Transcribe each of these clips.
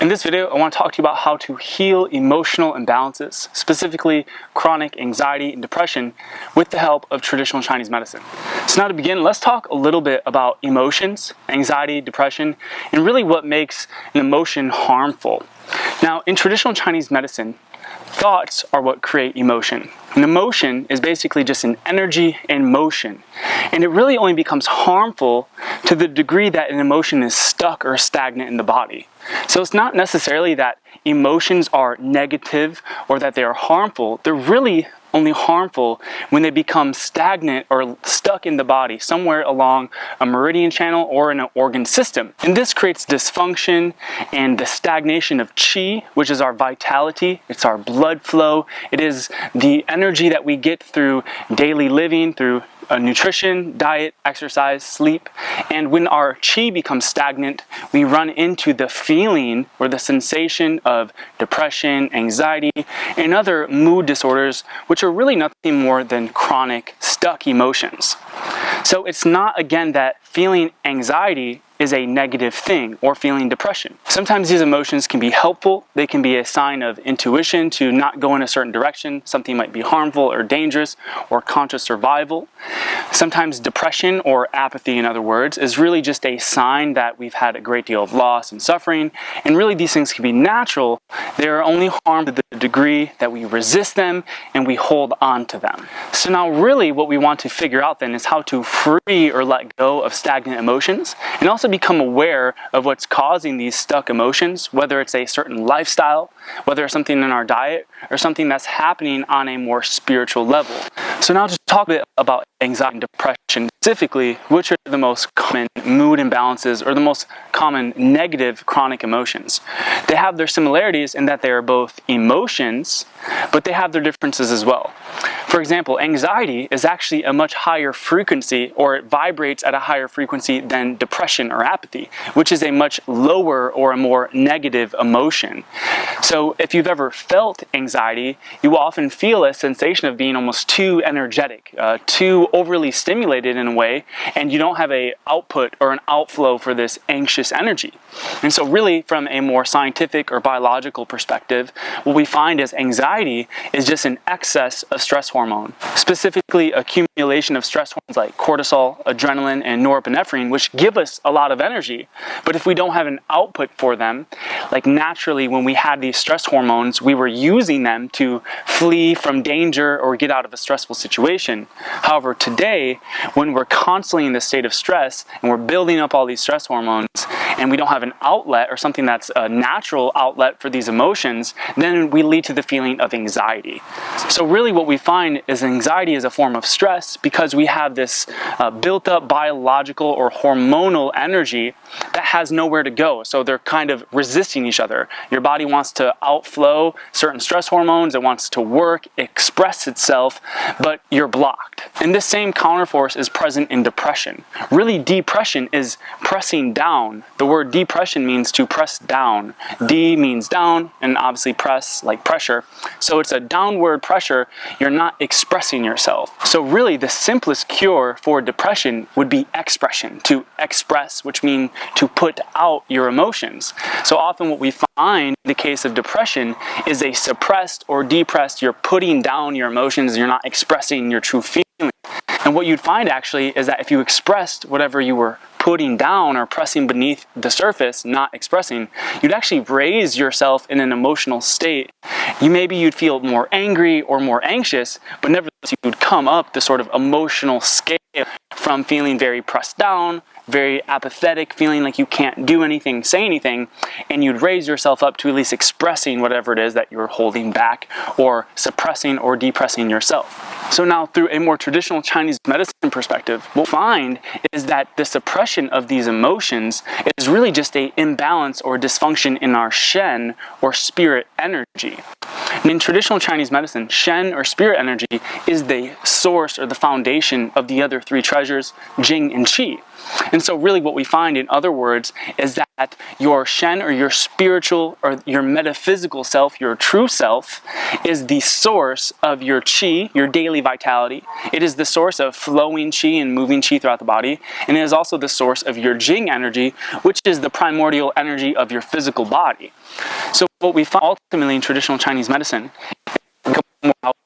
In this video, I want to talk to you about how to heal emotional imbalances, specifically chronic anxiety and depression, with the help of traditional Chinese medicine. So now to begin, let's talk a little bit about emotions, anxiety, depression, and really what makes an emotion harmful. Now, in traditional Chinese medicine, thoughts are what create emotion. An emotion is basically just an energy in motion. And it really only becomes harmful to the degree that an emotion is stuck or stagnant in the body. So it's not necessarily that emotions are negative or that they are harmful. They're really only harmful when they become stagnant or stuck in the body, somewhere along a meridian channel or in an organ system. And this creates dysfunction and the stagnation of qi, which is our vitality. It's our blood flow. It is the energy that we get through daily living, through nutrition, diet, exercise, sleep. And when our qi becomes stagnant, we run into the feeling or the sensation of depression, anxiety, and other mood disorders, which are really nothing more than chronic, stuck emotions. So it's not, again, that feeling anxiety is a negative thing, or feeling depression. Sometimes these emotions can be helpful. They can be a sign of intuition to not go in a certain direction. Something might be harmful or dangerous or conscious survival. Sometimes depression, or apathy in other words, is really just a sign that we've had a great deal of loss and suffering. And really these things can be natural. They are only harmed to the degree that we resist them and we hold on to them. So now really what we want to figure out then is how to free or let go of stagnant emotions, and also become aware of what's causing these stuck emotions, whether it's a certain lifestyle, whether it's something in our diet, or something that's happening on a more spiritual level. So now to talk a bit about anxiety and depression specifically, which are the most common mood imbalances or the most common negative chronic emotions. They have their similarities in that they are both emotions, but they have their differences as well. For example, anxiety is actually a much higher frequency, or it vibrates at a higher frequency than depression or apathy, which is a much lower or a more negative emotion. So if you've ever felt anxiety, you will often feel a sensation of being almost too energetic, too overly stimulated in a way, and you don't have an output or an outflow for this anxious energy. And so really from a more scientific or biological perspective, what we find is anxiety is just an excess of stress hormone, specifically accumulation of stress hormones like cortisol, adrenaline, and norepinephrine, which give us a lot of energy. But if we don't have an output for them, like naturally when we had these stress hormones, we were using them to flee from danger or get out of a stressful situation. However, today, when we're constantly in this state of stress and we're building up all these stress hormones and we don't have an outlet or something that's a natural outlet for these emotions, then we lead to the feeling of anxiety. So really what we find is anxiety is a form of stress because we have this built up biological or hormonal energy that has nowhere to go. So they're kind of resisting each other. Your body wants to outflow certain stress hormones, it wants to work, express itself, but you're blocked. And this same counterforce is present in depression. Really, depression is pressing down. The word depression means to press down. D means down, and obviously press, like pressure. So it's a downward pressure. You're not expressing yourself. So really, the simplest cure for depression would be expression, to express, which means to put out your emotions. So often what we find in the case of depression is a suppressed or depressed, you're putting down your emotions, you're not expressing your true feelings. And what you'd find actually is that if you expressed whatever you were putting down or pressing beneath the surface, not expressing, you'd actually raise yourself in an emotional state. You'd feel more angry or more anxious, but nevertheless you'd come up the sort of emotional scale from feeling very pressed down, very apathetic, feeling like you can't do anything, say anything, and you'd raise yourself up to at least expressing whatever it is that you're holding back or suppressing or depressing yourself. So now through a more traditional Chinese medicine perspective, what we find is that the suppression of these emotions is really just an imbalance or dysfunction in our Shen or spirit energy. In traditional Chinese medicine, Shen or spirit energy is the source or the foundation of the other three treasures, Jing and Qi. And so really what we find, in other words, is that your Shen or your spiritual or your metaphysical self, your true self, is the source of your Qi, your daily vitality. It is the source of flowing Qi and moving Qi throughout the body. And it is also the source of your Jing energy, which is the primordial energy of your physical body. So what we find ultimately in traditional Chinese medicine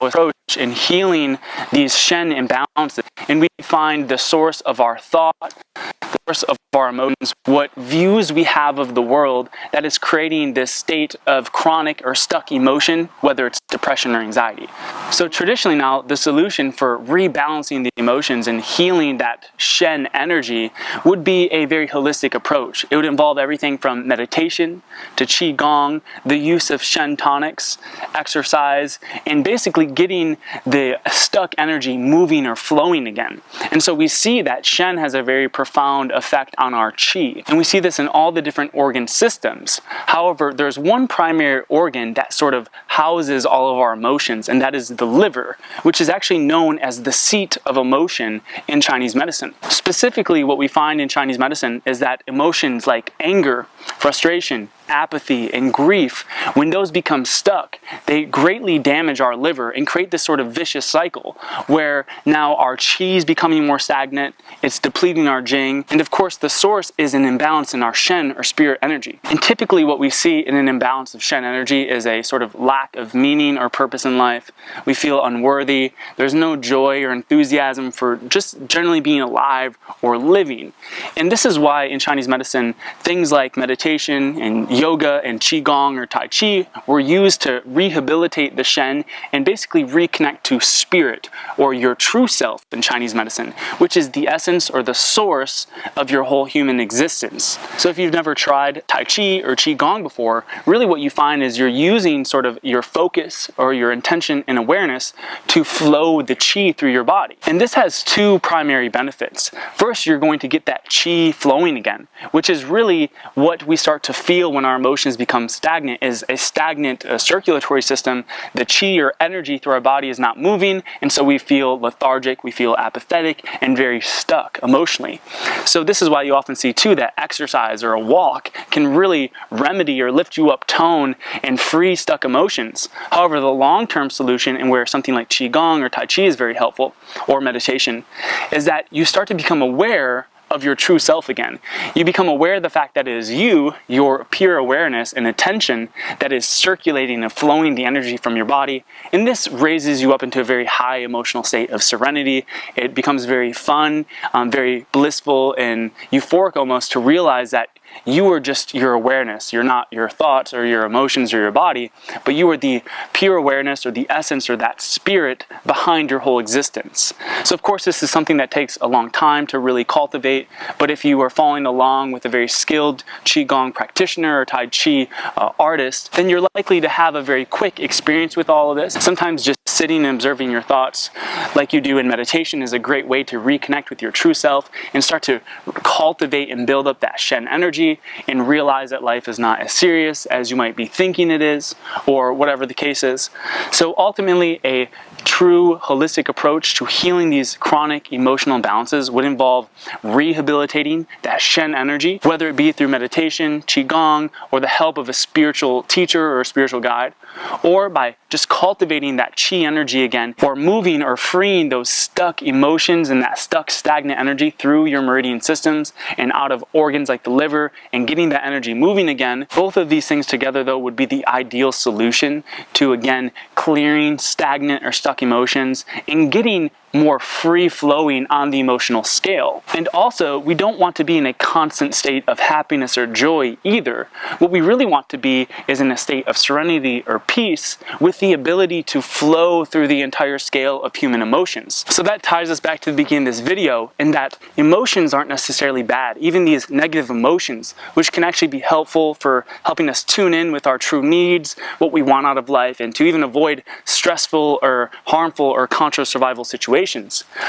approach in healing these Shen imbalances, and we find the source of our thought, the source of our emotions, what views we have of the world that is creating this state of chronic or stuck emotion, whether it's depression or anxiety. So traditionally now, the solution for rebalancing the emotions and healing that Shen energy would be a very holistic approach. It would involve everything from meditation to Qigong, the use of Shen tonics, exercise, and basically getting the stuck energy moving or flowing again. And so we see that Shen has a very profound effect on our Qi. And we see this in all the different organ systems. However, there's one primary organ that sort of houses all of our emotions, and that is the liver, which is actually known as the seat of emotion in Chinese medicine. Specifically, what we find in Chinese medicine is that emotions like anger, frustration, apathy, and grief, when those become stuck, they greatly damage our liver and create this sort of vicious cycle where now our Qi is becoming more stagnant, it's depleting our Jing, and of course the source is an imbalance in our Shen or spirit energy. And typically what we see in an imbalance of Shen energy is a sort of lack of meaning or purpose in life. We feel unworthy, there's no joy or enthusiasm for just generally being alive or living. And this is why in Chinese medicine, things like meditation and yoga and Qigong or Tai Chi were used to rehabilitate the Shen and basically reconnect to spirit or your true self in Chinese medicine, which is the essence or the source of your whole human existence. So if you've never tried Tai Chi or Qigong before, really what you find is you're using sort of your focus or your intention and awareness to flow the Qi through your body. And this has two primary benefits. First, you're going to get that Qi flowing again, which is really what we start to feel when our emotions become stagnant, is a stagnant circulatory system. The Qi or energy through our body is not moving, and so we feel lethargic, we feel apathetic, and very stuck emotionally. So this is why you often see too that exercise or a walk can really remedy or lift you up tone and free stuck emotions. However, the long-term solution, and where something like Qigong or Tai Chi is very helpful, or meditation, is that you start to become aware of your true self again. You become aware of the fact that it is you, your pure awareness and attention, that is circulating and flowing the energy from your body. And this raises you up into a very high emotional state of serenity. It becomes very fun, very blissful and euphoric almost, to realize that you are just your awareness. You're not your thoughts or your emotions or your body, but you are the pure awareness or the essence or that spirit behind your whole existence. So of course this is something that takes a long time to really cultivate, but if you are following along with a very skilled Qigong practitioner or Tai Chi artist, then you're likely to have a very quick experience with all of this. Sometimes just sitting and observing your thoughts like you do in meditation is a great way to reconnect with your true self and start to cultivate and build up that Shen energy and realize that life is not as serious as you might be thinking it is, or whatever the case is. So ultimately, a true holistic approach to healing these chronic emotional imbalances would involve rehabilitating that Shen energy, whether it be through meditation, Qigong, or the help of a spiritual teacher or a spiritual guide, or by just cultivating that Qi energy again, or moving or freeing those stuck emotions and that stuck stagnant energy through your meridian systems and out of organs like the liver, and getting that energy moving again. Both of these things together though would be the ideal solution to, again, clearing stagnant or stuck emotions and getting more free-flowing on the emotional scale. And also, we don't want to be in a constant state of happiness or joy either. What we really want to be is in a state of serenity or peace with the ability to flow through the entire scale of human emotions. So that ties us back to the beginning of this video, in that emotions aren't necessarily bad. Even these negative emotions, which can actually be helpful for helping us tune in with our true needs, what we want out of life, and to even avoid stressful or harmful or contra-survival situations.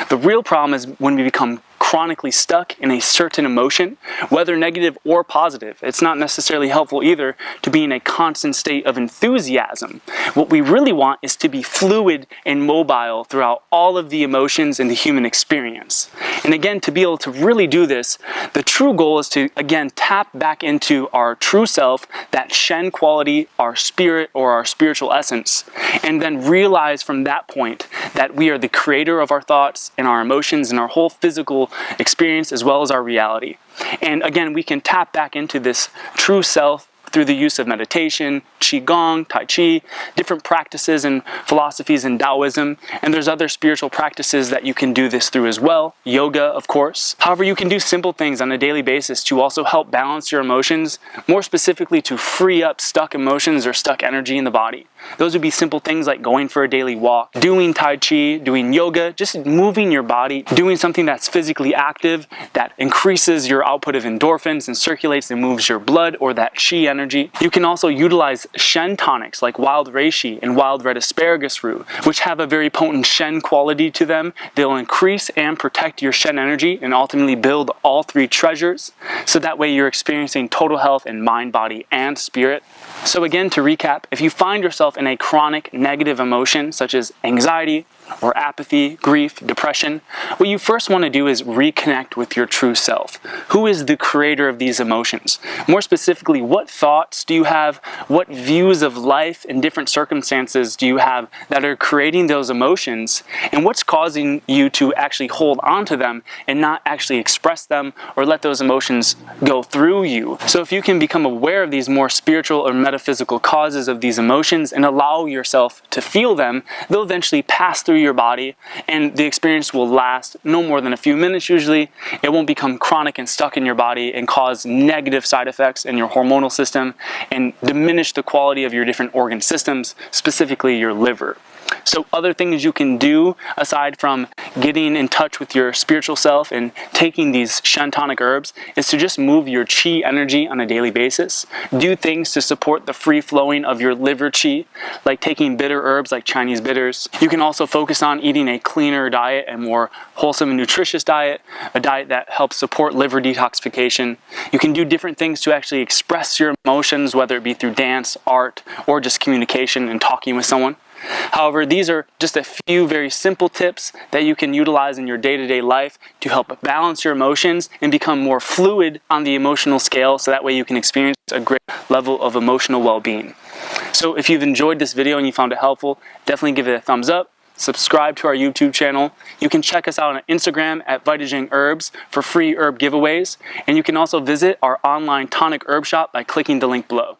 The real problem is when we become chronically stuck in a certain emotion, whether negative or positive. It's not necessarily helpful either to be in a constant state of enthusiasm. What we really want is to be fluid and mobile throughout all of the emotions in the human experience. And again, to be able to really do this, the true goal is to, again, tap back into our true self, that Shen quality, our spirit or our spiritual essence, and then realize from that point that we are the creator of our thoughts and our emotions and our whole physical experience as well as our reality. And again, we can tap back into this true self through the use of meditation, Qigong, Tai Chi, different practices and philosophies in Taoism, and there's other spiritual practices that you can do this through as well, yoga of course. However, you can do simple things on a daily basis to also help balance your emotions, more specifically to free up stuck emotions or stuck energy in the body. Those would be simple things like going for a daily walk, doing Tai Chi, doing yoga, just moving your body, doing something that's physically active, that increases your output of endorphins and circulates and moves your blood or that Qi energy. You can also utilize Shen tonics like wild reishi and wild red asparagus root, which have a very potent Shen quality to them. They'll increase and protect your Shen energy and ultimately build all three treasures. So that way you're experiencing total health in mind, body, and spirit. So again, to recap, if you find yourself in a chronic negative emotion such as anxiety or apathy, grief, depression, what you first want to do is reconnect with your true self. Who is the creator of these emotions? More specifically, what thoughts do you have? What views of life and different circumstances do you have that are creating those emotions? And what's causing you to actually hold on to them and not actually express them or let those emotions go through you? So if you can become aware of these more spiritual or metaphysical causes of these emotions and allow yourself to feel them, they'll eventually pass through your body and the experience will last no more than a few minutes usually. It won't become chronic and stuck in your body and cause negative side effects in your hormonal system and diminish the quality of your different organ systems, specifically your liver. So other things you can do aside from getting in touch with your spiritual self and taking these Shen tonic herbs is to just move your Qi energy on a daily basis. Do things to support the free flowing of your liver Qi, like taking bitter herbs like Chinese bitters. You can also focus on eating a cleaner diet, a more wholesome and nutritious diet, a diet that helps support liver detoxification. You can do different things to actually express your emotions, whether it be through dance, art, or just communication and talking with someone. However, these are just a few very simple tips that you can utilize in your day-to-day life to help balance your emotions and become more fluid on the emotional scale so that way you can experience a great level of emotional well-being. So if you've enjoyed this video and you found it helpful, definitely give it a thumbs up. Subscribe to our YouTube channel. You can check us out on Instagram at Vitagen Herbs for free herb giveaways. And you can also visit our online tonic herb shop by clicking the link below.